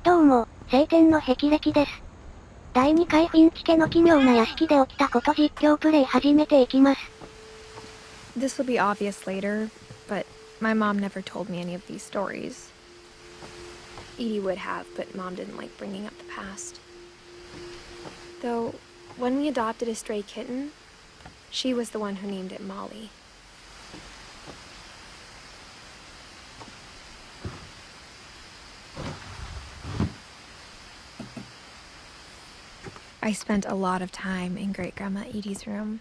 どうも、晴天の霹靂です。第2回フィンチ家の奇妙な屋敷で起きたこと実況プレイ始めていきます。This will be obvious later, but my mom never told me any of these stories. Edie would have, but Mom didn't like bringing up the past. Though, when we adopted a stray kitten, she was the one who named it Molly. I spent a lot of time in Great-Grandma Edie's room.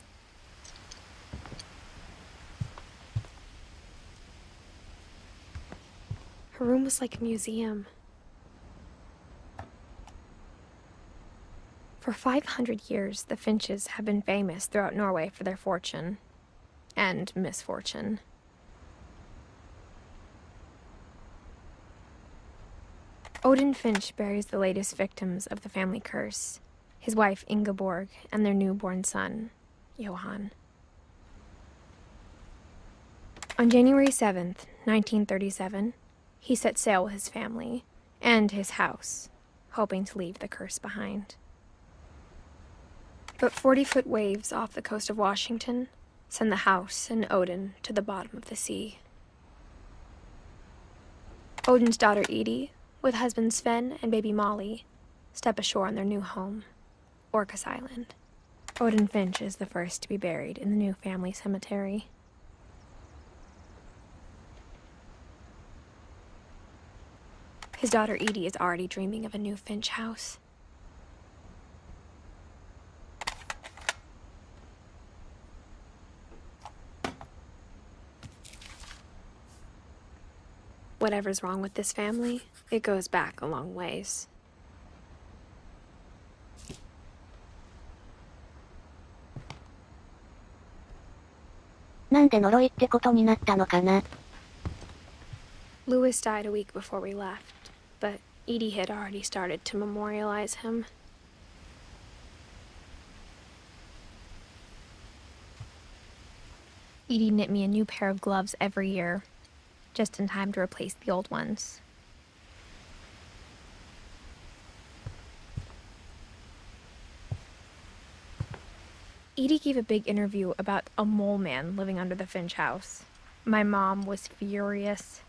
Her room was like a museum. For 500 years, the Finches have been famous throughout Norway for their fortune and misfortune. Odin Finch buries the latest victims of the family curse, his wife Ingeborg and their newborn son, Johan. On January 7th, 1937, he set sail with his family and his house, hoping to leave the curse behind. But 40-foot waves off the coast of Washington send the house and Odin to the bottom of the sea. Odin's daughter Edie, with husband Sven and baby Molly, step ashore on their new home, Orcas Island. Odin Finch is the first to be buried in the new family cemetery. His daughter Edie is already dreaming of a new Finch house. Whatever's wrong with this family, it goes back a long ways. なんで呪いってことになったのかな。Lewis died a week before we left, but Edie had already started to memorialize him. Edie knit me a new pair of gloves every year, just in time to replace the old ones. Edie gave a big interview about a mole man living under the Finch house. My mom was furious.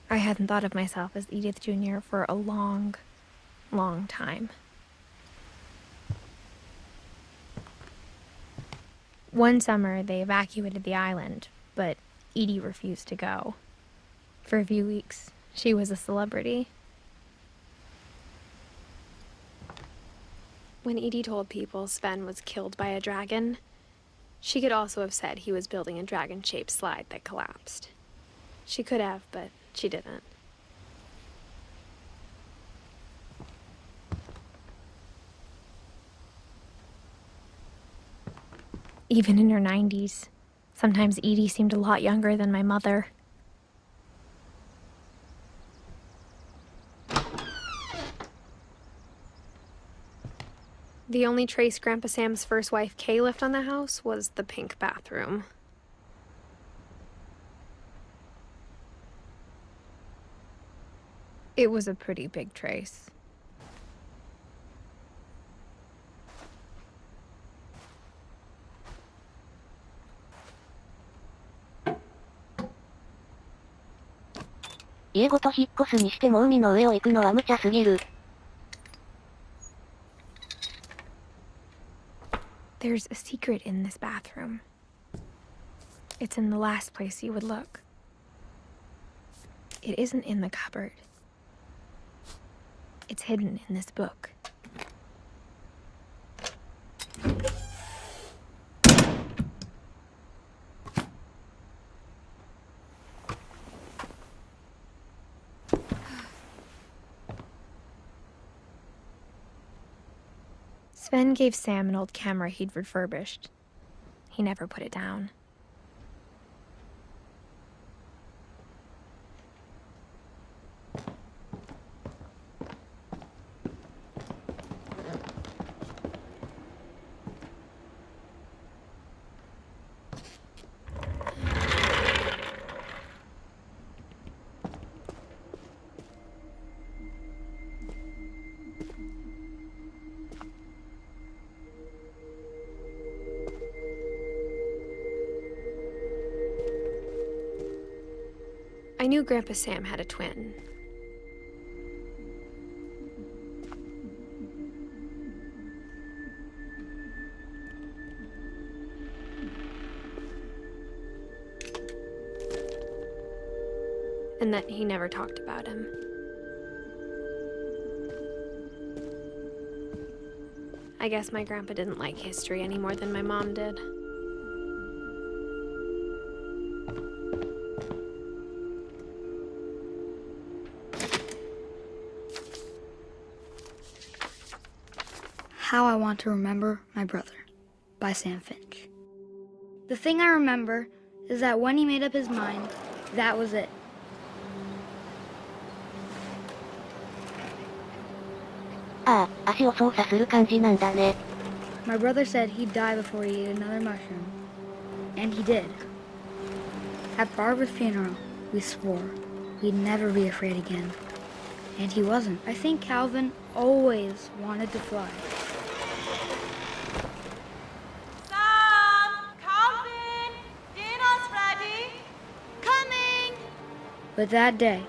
I hadn't thought of myself as Edith Jr. for a long, long time. One summer, they evacuated the island, but Edie refused to go. For a few weeks, she was a celebrity. When Edie told people Sven was killed by a dragon, she could also have said he was building a dragon-shaped slide that collapsed. She could have, but she didn't. Even in her 90s, sometimes Edie seemed a lot younger than my mother. The only trace Grandpa Sam's first wife Kay left on the house was the pink bathroom. It was a pretty big trace.家ごと引っ越すにしても海の上を行くのは無茶すぎる。There's a secret in this bathroom. It's in the last place you would look. It isn't in the cupboard. It's hidden in this book. Sven gave Sam an old camera he'd refurbished. He never put it down. I knew Grandpa Sam had a twin. And that he never talked about him. I guess my grandpa didn't like history any more than my mom did. How I Want to Remember My Brother by Sam Finch. The thing I remember is that when he made up his mind, that was it. Ah, 足を操作する感じなんだね。My brother said he'd die before he ate another mushroom. And he did. At Barbara's funeral, we swore we'd never be afraid again. And he wasn't. I think Calvin always wanted to fly. Sam! Calvin! Dinner's ready! Coming! But that day,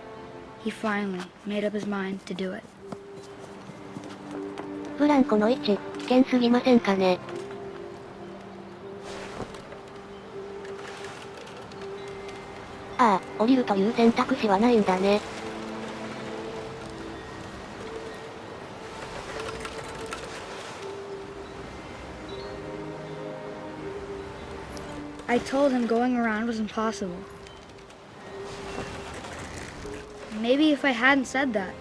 he finally made up his mind to do it. フランコの位置、危険すぎませんかね。ああ、降りるという選択肢はないんだね。I told him going around was impossible. Maybe if I hadn't said that.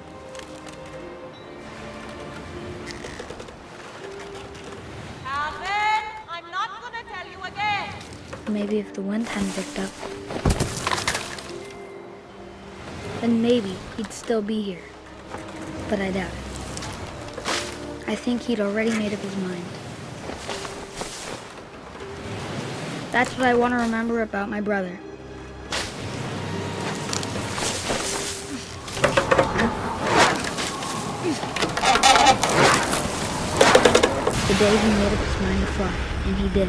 Calvin! I'm not gonna tell you again! Maybe if the wind hadn't picked up. Then maybe he'd still be here. But I doubt it. I think he'd already made up his mind. That's what I want to remember about my brother. The day he made up his mind to fly, and he did.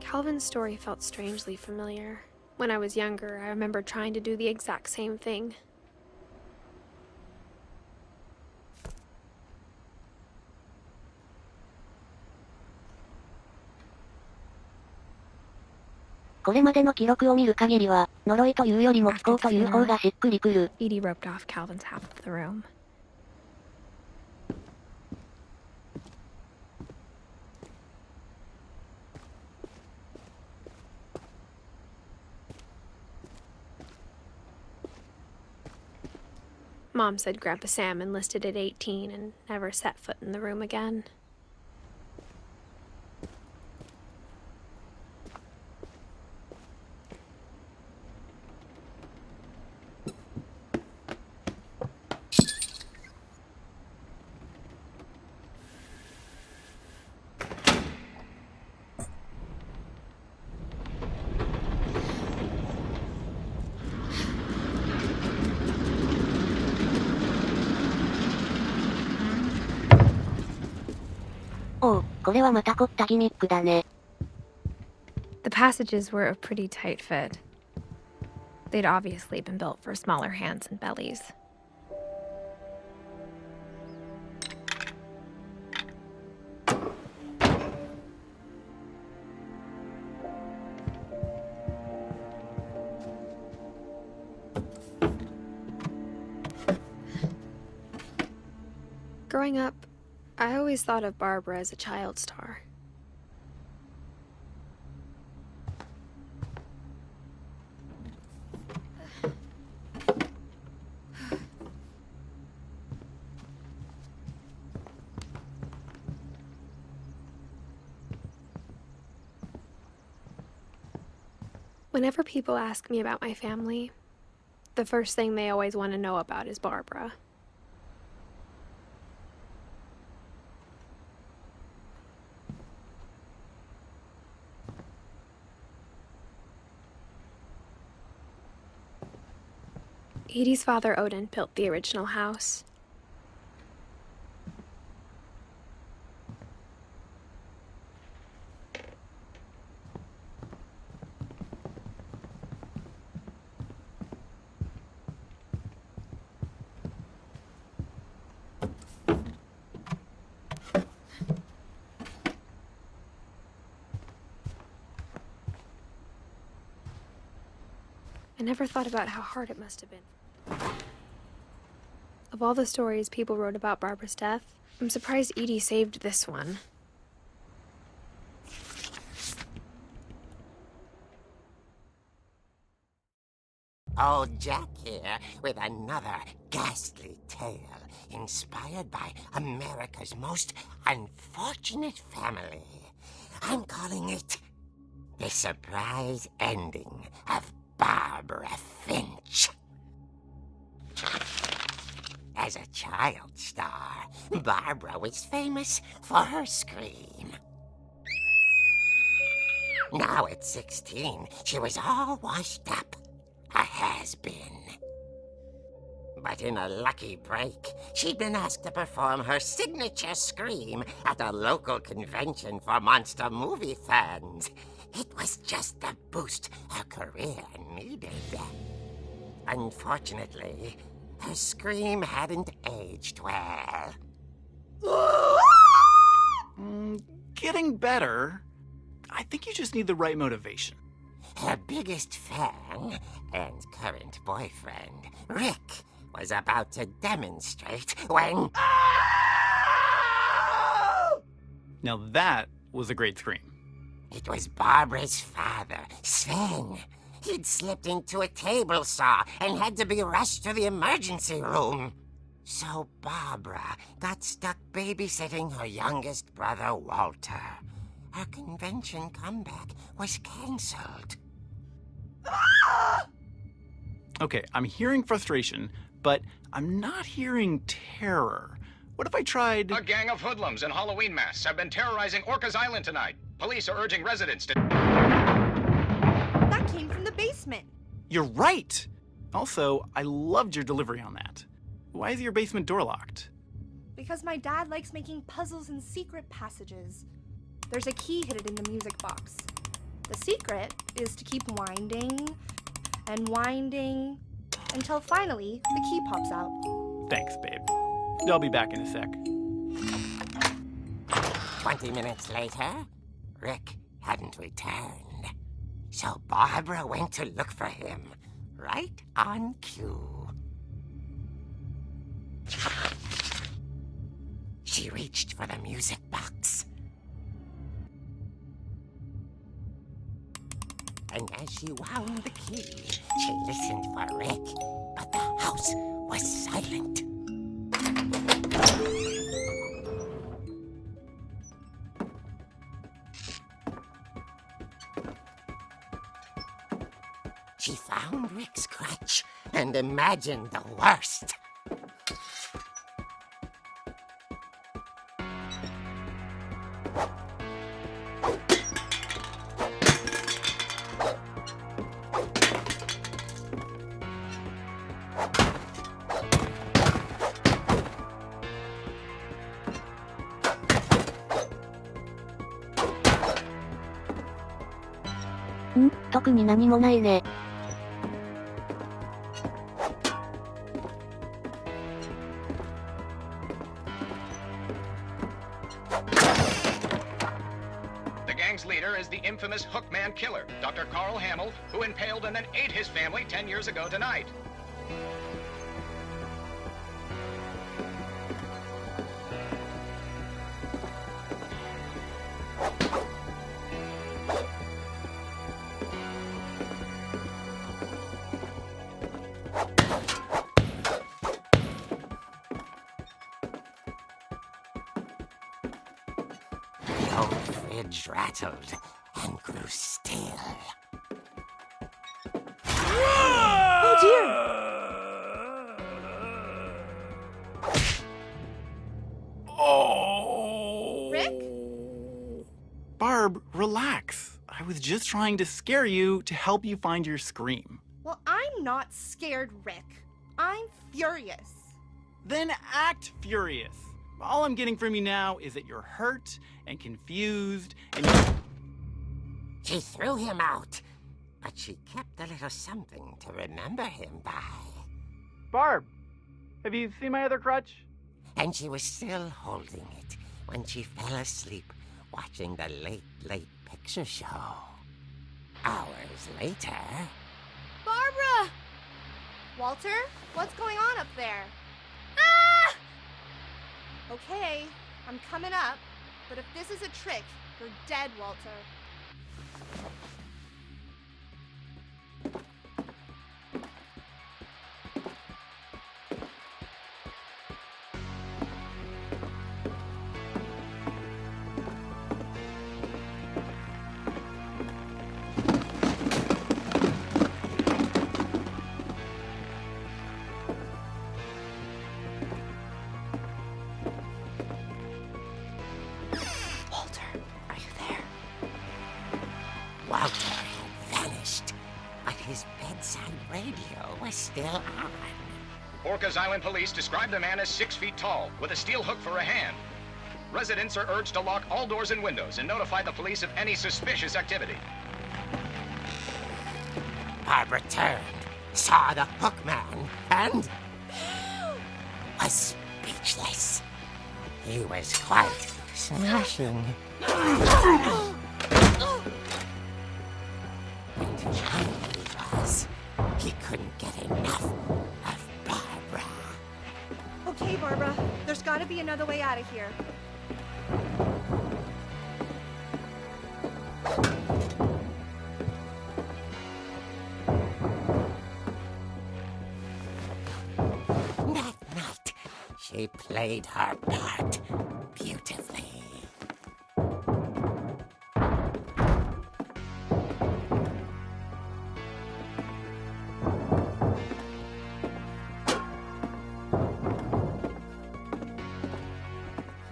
Calvin's story felt strangely familiar. When I was younger, I remember trying to do the exact same thing. "これまでの記録を見る限りは、呪いというよりも気候という方がしっくりくる。Edie roped off Calvin's half of the room. Mom said Grandpa Sam enlisted at 18 and never set foot in the room again. Oh, これはまた凝ったギミックだね。The passages were a pretty tight fit. They'd obviously been built for smaller hands and bellies. Growing up, I always thought of Barbara as a child star. Whenever people ask me about my family, the first thing they always want to know about is Barbara. Edie's father, Odin, built the original house. I never thought about how hard it must have been. Of all the stories people wrote about Barbara's death, I'm surprised Edie saved this one. Old Jack here with another ghastly tale inspired by America's most unfortunate family. I'm calling it The Surprise Ending of Barbara Finch. As a child star, Barbara was famous for her scream. Now at 16, she was all washed up, a has-been. But in a lucky break, she'd been asked to perform her signature scream at a local convention for monster movie fans. It was just the boost her career needed. Unfortunately, her scream hadn't aged well. Getting better. I think you just need the right motivation. Her biggest fan and current boyfriend, Rick, was about to demonstrate when... Now that was a great scream. It was Barbara's father, Sven. He'd slipped into a table saw and had to be rushed to the emergency room. So Barbara got stuck babysitting her youngest brother, Walter. Her convention comeback was cancelled. Okay, I'm hearing frustration, but I'm not hearing terror. What if I tried... A gang of hoodlums in Halloween masks have been terrorizing Orcas Island tonight. Police are urging residents to... That came from the basement. You're right! Also, I loved your delivery on that. Why is your basement door locked? Because my dad likes making puzzles and secret passages. There's a key hidden in the music box. The secret is to keep winding and winding until finally the key pops out. Thanks, babe. I'll be back in a sec. 20 minutes later, Rick hadn't returned. So Barbara went to look for him, right on cue. She reached for the music box. And as she wound the key, she listened for Rick, but the house was silent. She found Rick's crutch and imagined the worst. "特に何もないね。The gang's leader is the infamous Hookman killer, Dr. Carl Hamill, who impaled and then ate his family 10 years ago tonight. The old fridge rattled and grew still. Oh dear! Oh! Rick? Barb, relax. I was just trying to scare you to help you find your scream. Well, I'm not scared, Rick. I'm furious. Then act furious. All I'm getting from you now is that you're hurt and confused and She threw him out, but she kept a little something to remember him by. Barb, have you seen my other crutch? And she was still holding it when she fell asleep watching the late picture show. Hours later... Barbara! Walter, what's going on up there? Ah! Okay, I'm coming up, but if this is a trick, you're dead, Walter. Walter had vanished, but his bedside radio was still on. Orcas Island police describe the man as 6 feet tall, with a steel hook for a hand. Residents are urged to lock all doors and windows and notify the police of any suspicious activity. Barbara turned, saw the hook man, and was speechless. He was quite smashing. And he was. He couldn't get enough of Barbara. Okay, Barbara, there's gotta be another way out of here. That night, she played her part beautifully.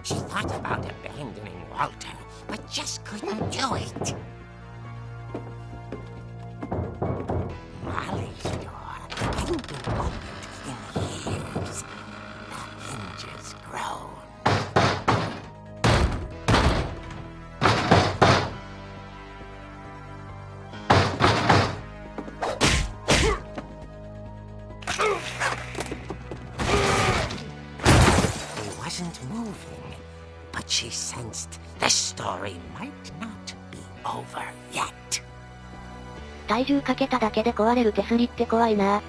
She thought about abandoning Walter, but just couldn't do it. Molly's door hadn't been opened in years. The hinges groaned. He wasn't moving, but she sensed the story might not be over yet. 体重かけただけで壊れる手すりって怖いな。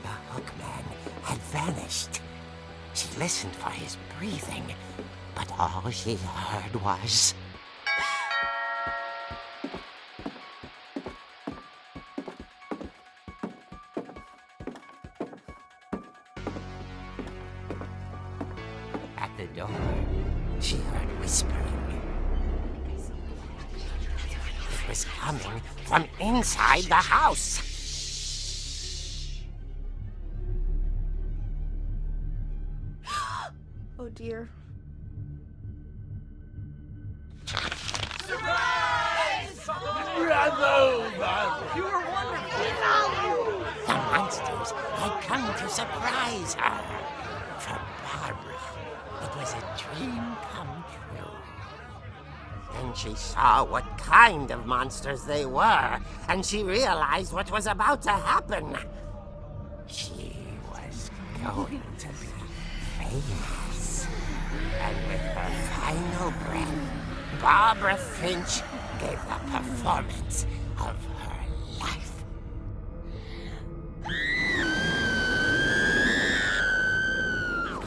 The hookman had vanished. She listened for his breathing, but all she heard was... At the door, she heard whispering. It was coming from inside the house. Oh dear. The monsters had come to surprise her. For Barbara, it was a dream come true. Then she saw what kind of monsters they were, and she realized what was about to happen. She was going to be famous. And with her final breath, Barbara Finch gave the performance of her life.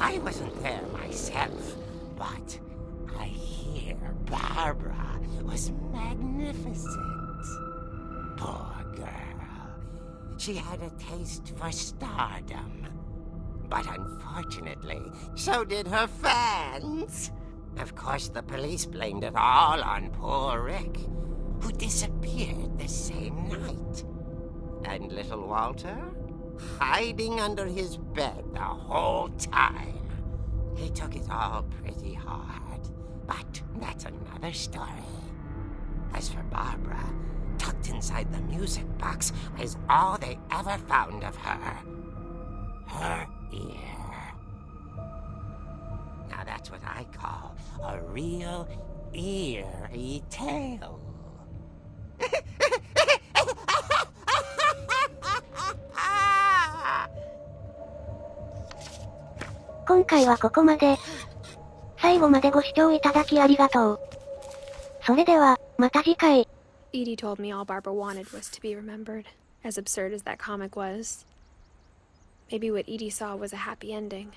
I wasn't there myself, but I hear Barbara was magnificent. Poor girl. She had a taste for stardom. But unfortunately, so did her fans. Of course, the police blamed it all on poor Rick, who disappeared the same night. And little Walter? hiding under his bed the whole time. He took it all pretty hard, but that's another story. As for Barbara, tucked inside the music box is all they ever found of her. Her ear. Now that's what I call a real eerie tale. 今回はここまで。最後までご視聴いただきありがとう。それでは、また次回。Edie told me all Barbara wanted was to be remembered, as absurd as that comic was. Maybe what Edie saw was a happy ending.